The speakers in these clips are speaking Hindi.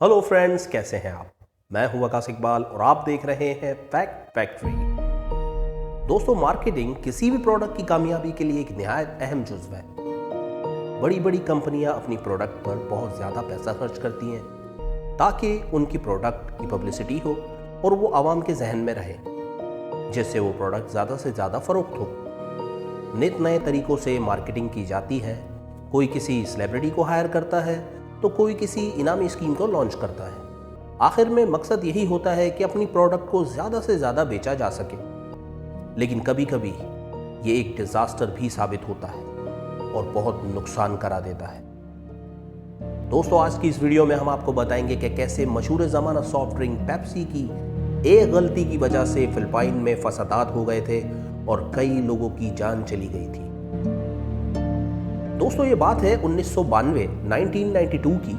हेलो फ्रेंड्स, कैसे हैं आप। मैं हूं आकाश इकबाल और आप देख रहे हैं फैक्ट फैक्ट्री। दोस्तों, मार्केटिंग किसी भी प्रोडक्ट की कामयाबी के लिए एक निहायत अहम जुज्व है। बड़ी बड़ी कंपनियां अपनी प्रोडक्ट पर बहुत ज़्यादा पैसा खर्च करती हैं ताकि उनकी प्रोडक्ट की पब्लिसिटी हो और वो आवाम के जहन में रहे, जिससे वो प्रोडक्ट ज़्यादा से ज़्यादा फ़रोख्त हो। नित नए तरीक़ों से मार्केटिंग की जाती है। कोई किसी सेलिब्रिटी को हायर करता है तो कोई किसी इनामी स्कीम को लॉन्च करता है। आखिर में मकसद यही होता है कि अपनी प्रोडक्ट को ज़्यादा से ज़्यादा बेचा जा सके। लेकिन कभी कभी ये एक डिज़ास्टर भी साबित होता है और बहुत नुकसान करा देता है। दोस्तों, आज की इस वीडियो में हम आपको बताएंगे कि कैसे मशहूर ज़माना सॉफ्ट ड्रिंक पेप्सी की एक गलती की वजह से फिलिपाइन में फसादात हो गए थे और कई लोगों की जान चली गई थी। दोस्तों, ये बात है 1992 की।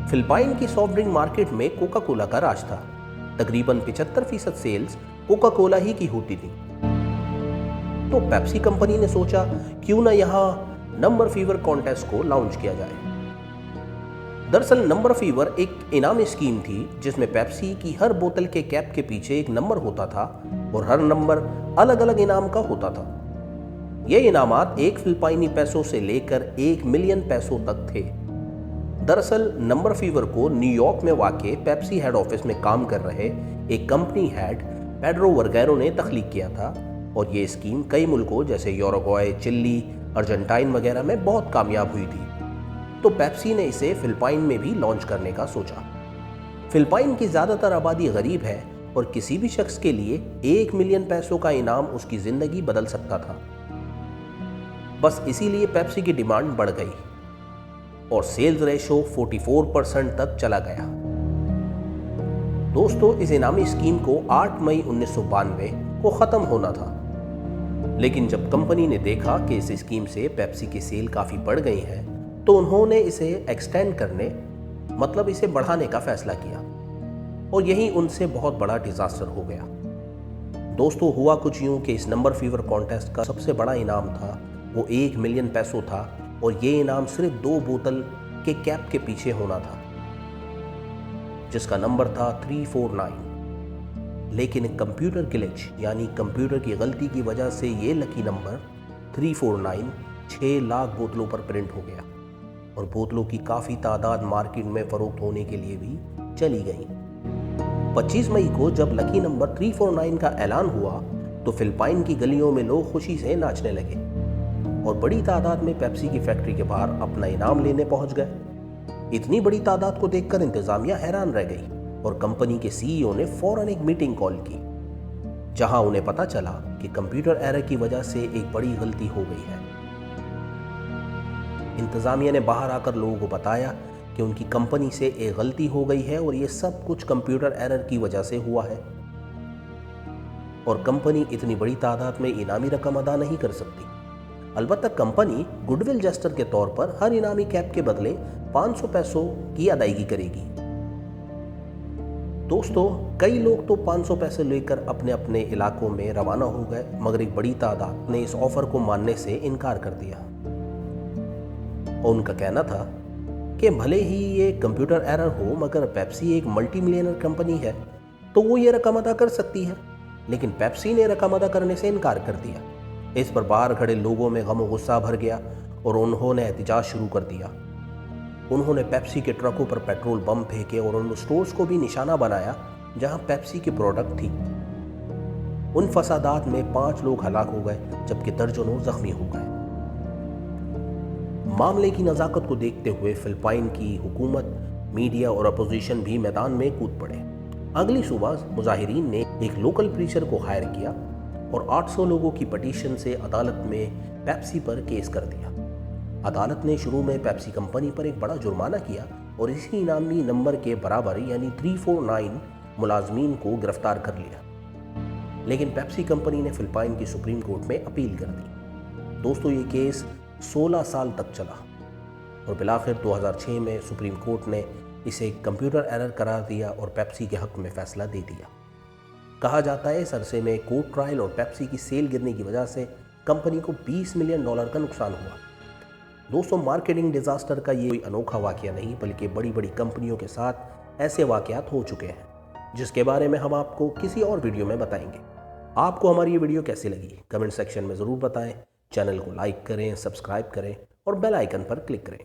फिलिपाइन की सॉफ्ट ड्रिंक मार्केट में कोका कोला का राज था। तकरीबन 75% सेल्स कोका कोला ही की होती थी। तो पेप्सी कंपनी ने सोचा, क्यों ना यहां नंबर फीवर कॉन्टेस्ट को लॉन्च किया जाए। दरअसल नंबर फीवर एक इनामी स्कीम थी जिसमें पेप्सी की हर बोतल के कैप के पीछे एक नंबर होता था और हर नंबर अलग अलग इनाम का होता था। ये इनामात 1 फिलिपाइनी पैसों से लेकर 1 मिलियन पैसों तक थे। दरअसल नंबर फीवर को न्यूयॉर्क में वाक़े पेप्सी हेड ऑफिस में काम कर रहे एक कंपनी हेड पेड्रो वर्गेरो ने तख्लीक किया था और ये स्कीम कई मुल्कों जैसे यूरुग्वे, चिली, अर्जेंटाइन वगैरह में बहुत कामयाब हुई थी। तो पेप्सी ने इसे फिलिपाइन में भी लॉन्च करने का सोचा। फिलिपाइन की ज़्यादातर आबादी गरीब है और किसी भी शख्स के लिए 1 मिलियन पैसों का इनाम उसकी ज़िंदगी बदल सकता था। बस इसीलिए पेप्सी की डिमांड बढ़ गई और सेल्स रेशो 44% तक चला गया। दोस्तों, इस इनामी स्कीम को 8 मई 1992 को ख़त्म होना था। लेकिन जब कंपनी ने देखा कि इस स्कीम से पेप्सी की सेल काफ़ी बढ़ गई है तो उन्होंने इसे एक्सटेंड करने, मतलब इसे बढ़ाने का फैसला किया और यही उनसे बहुत बड़ा डिज़ास्टर हो गया। दोस्तों, हुआ कुछ यूँ कि इस नंबर फीवर कॉन्टेस्ट का सबसे बड़ा इनाम था वो 1 मिलियन पैसों था और ये इनाम सिर्फ 2 बोतल के कैप के पीछे होना था जिसका नंबर था 349। लेकिन कंप्यूटर ग्लिच यानी कंप्यूटर की गलती की वजह से ये लकी नंबर 349 6 लाख बोतलों पर प्रिंट हो गया और बोतलों की काफ़ी तादाद मार्केट में फ़रोख्त होने के लिए भी चली गई। 25 मई को जब लकी नंबर 349 का ऐलान हुआ तो फिलिपाइन की गलियों में लोग खुशी से नाचने लगे और बड़ी तादाद में पेप्सी की फैक्ट्री के बाहर अपना इनाम लेने पहुंच गए। इतनी बड़ी तादाद को देखकर इंतजामिया हैरान रह गई और कंपनी के सीईओ ने फौरन एक मीटिंग कॉल की, जहां उन्हें पता चला कि कंप्यूटर एरर की वजह से एक बड़ी गलती हो गई है। इंतजामिया ने बाहर आकर लोगों को बताया कि उनकी कंपनी से एक गलती हो गई है और ये सब कुछ कंप्यूटर एरर की वजह से हुआ है और कंपनी इतनी बड़ी तादाद में इनामी रकम अदा नहीं कर सकती। अलबत्ता कंपनी गुडविल जेस्टर के तौर पर हर इनामी कैप के बदले 500 पैसों की अदायगी करेगी। दोस्तों, कई लोग तो 500 पैसे लेकर अपने अपने इलाकों में रवाना हो गए, मगर एक बड़ी तादाद ने इस ऑफर को मानने से इनकार कर दिया और उनका कहना था कि भले ही ये कंप्यूटर एरर हो मगर पेप्सी एक मल्टी मिलियनर कंपनी है तो वो ये रकम अदा कर सकती है। लेकिन पेप्सी ने रकम अदा करने से इनकार कर दिया। इस पर बाहर खड़े लोगों में गम और गुस्सा भर गया और उन्होंने एहतजाज शुरू कर दिया। उन्होंने पेप्सी के ट्रकों पर पेट्रोल बम फेंके और उन स्टोर्स को भी निशाना बनाया जहां पेप्सी की प्रोडक्ट थी। उन फसादात में 5 लोग हलाक हो गए जबकि दर्जनों जख्मी हो गए। मामले की नज़ाकत को देखते हुए फिलिपाइन की हुकूमत, मीडिया और अपोजिशन भी मैदान में कूद पड़े। अगली सुबह मुजाहिरीन ने एक लोकल प्रीचर को हायर किया और 800 लोगों की पटिशन से अदालत में पेप्सी पर केस कर दिया। अदालत ने शुरू में पेप्सी कंपनी पर एक बड़ा जुर्माना किया और इसी इनामी नंबर के बराबर यानी 349 मुलाजमीन को गिरफ्तार कर लिया। लेकिन पेप्सी कंपनी ने फिलिपाइन की सुप्रीम कोर्ट में अपील कर दी। दोस्तों, ये केस 16 साल तक चला और बिलाखिर 2006 में सुप्रीम कोर्ट ने इसे कंप्यूटर एरर करार दिया और पेप्सी के हक में फैसला दे दिया। कहा जाता है इस अरसे में कोर्ट ट्रायल और पेप्सी की सेल गिरने की वजह से कंपनी को $20 मिलियन का नुकसान हुआ। दोस्तों, मार्केटिंग डिजास्टर का ये कोई अनोखा वाकया नहीं, बल्कि बड़ी बड़ी कंपनियों के साथ ऐसे वाकयात हो चुके हैं, जिसके बारे में हम आपको किसी और वीडियो में बताएंगे। आपको हमारी ये वीडियो कैसी लगी कमेंट सेक्शन में ज़रूर बताएं। चैनल को लाइक करें, सब्सक्राइब करें और बेल आइकन पर क्लिक करें।